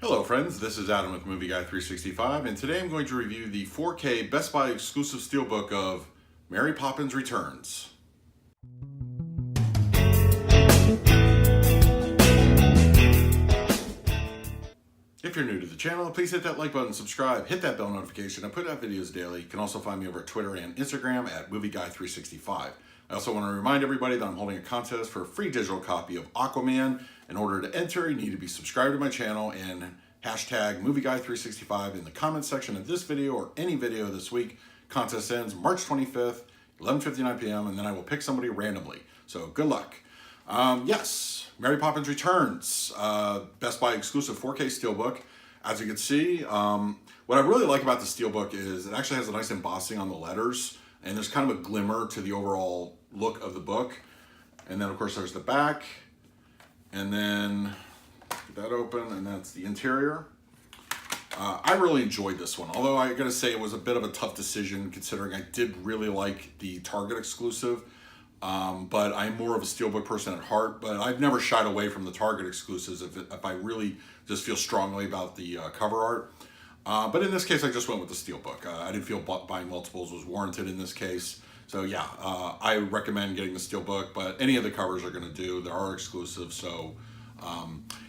Hello friends, this is Adam with Movie Guy 365, and today I'm going to review the 4K Best Buy exclusive Steelbook of Mary Poppins Returns. If you're new to the channel, please hit that like button, subscribe, hit that bell notification. I put out videos daily. You can also find me over at Twitter and Instagram at Movie Guy 365. I also want to remind everybody that I'm holding a contest for a free digital copy of Aquaman. In order to enter, you need to be subscribed to my channel and hashtag Movie Guy 365 in the comment section of this video or any video this week. Contest ends March 25th, 11:59 p.m. and then I will pick somebody randomly. So good luck. Yes, Mary Poppins Returns, Best Buy exclusive 4K Steelbook. As you can see, what I really like about the Steelbook is it actually has a nice embossing on the letters, and there's kind of a glimmer to the overall look of the book. And then of course there's the back, and then get that open, and that's the interior. I really enjoyed this one, although I gotta say it was a bit of a tough decision considering I did really like the Target exclusive. But I'm more of a Steelbook person at heart, but I've never shied away from the Target exclusives if I really just feel strongly about the cover art. But in this case, I just went with the Steelbook. I didn't feel buying multiples was warranted in this case. So yeah, I recommend getting the Steelbook, but any of the covers are gonna do. There are exclusives, so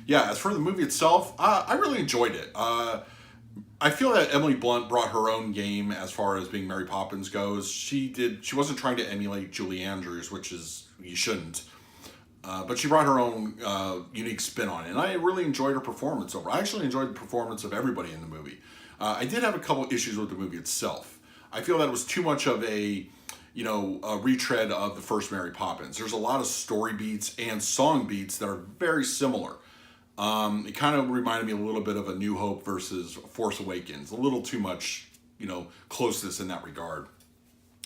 yeah, as for the movie itself, I really enjoyed it. I feel that Emily Blunt brought her own game as far as being Mary Poppins goes. She wasn't trying to emulate Julie Andrews, which is, you shouldn't. But she brought her own unique spin on it, and I really enjoyed her performance over. I actually enjoyed the performance of everybody in the movie. I did have a couple issues with the movie itself. I feel that it was too much of a retread of the first Mary Poppins. There's a lot of story beats and song beats that are very similar. It kind of reminded me a little bit of A New Hope versus Force Awakens. A little too much, closeness in that regard.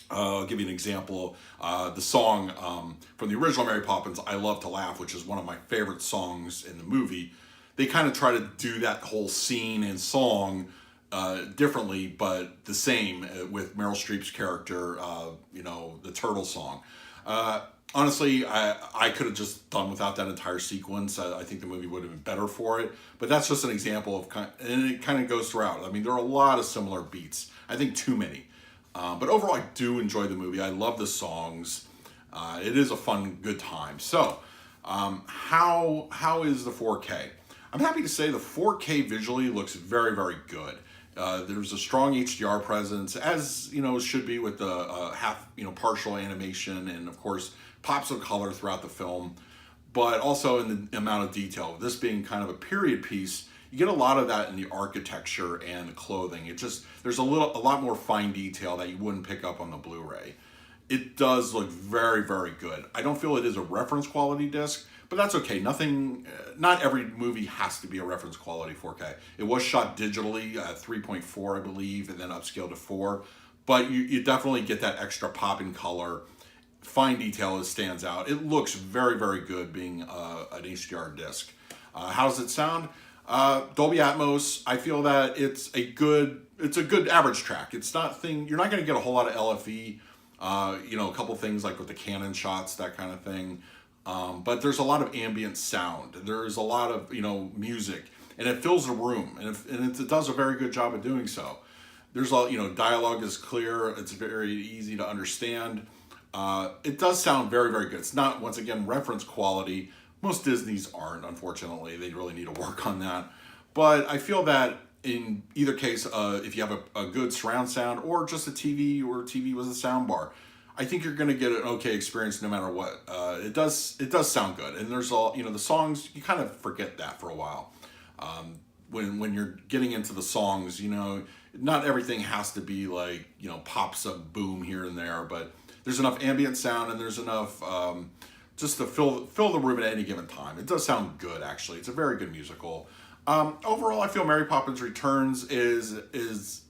I'll give you an example. The song from the original Mary Poppins, I Love to Laugh, which is one of my favorite songs in the movie. They kind of try to do that whole scene and song differently, but the same with Meryl Streep's character, the turtle song. Honestly, I could have just done without that entire sequence. I think the movie would have been better for it. But that's just an example of, and it kind of goes throughout. I mean, there are a lot of similar beats. I think too many. But overall, I do enjoy the movie. I love the songs. It is a fun, good time. So, how is the 4K? I'm happy to say the 4K visually looks very, very good. There's a strong HDR presence, as should be with the partial animation, and of course pops of color throughout the film, but also in the amount of detail. This being kind of a period piece, you get a lot of that in the architecture and the clothing. There's a lot more fine detail that you wouldn't pick up on the Blu-ray. It does look very, very good. I don't feel it is a reference quality disc, but that's okay. Not every movie has to be a reference quality 4K. It was shot digitally at 3.4, I believe, and then upscaled to 4. But you definitely get that extra pop in color. Fine detail, it stands out. It looks very, very good being an HDR disc. How does it sound? Dolby Atmos, I feel that it's a good average track. You're not going to get a whole lot of LFE. A couple things like with the Canon shots, that kind of thing. But there's a lot of ambient sound. There's a lot of, music, and it fills the room, and it does a very good job of doing so. There's dialogue is clear. It's very easy to understand. It does sound very, very good. It's not, once again, reference quality. Most Disneys aren't, unfortunately. They really need to work on that. But I feel that in either case, if you have a good surround sound or just a TV or a TV with a sound bar, I think you're going to get an okay experience no matter what. It does sound good, and there's all the songs. You kind of forget that for a while. When you're getting into the songs, not everything has to be like pops up boom here and there, but there's enough ambient sound and there's enough just to fill the room at any given time. It does sound good, actually. It's a very good musical. Overall, I feel Mary Poppins Returns it's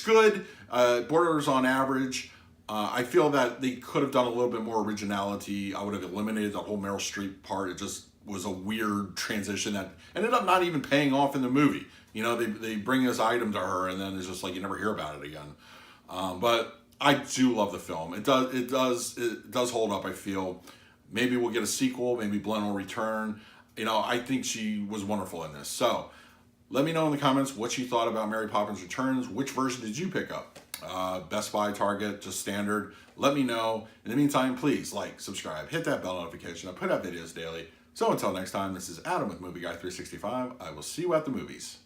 good. Borders on average. I feel that they could have done a little bit more originality. I would have eliminated the whole Meryl Streep part. It just was a weird transition that ended up not even paying off in the movie. They bring this item to her, and then it's just like you never hear about it again. But I do love the film. It does hold up, I feel. Maybe we'll get a sequel. Maybe Blunt will return. I think she was wonderful in this. So Let me know in the comments what you thought about Mary Poppins Returns. Which version did you pick up? Best Buy, Target, just standard? Let me know. In the meantime, please like, subscribe, hit that bell notification. I put out videos daily. So until next time, this is Adam with Movie Guy 365. I will see you at the movies.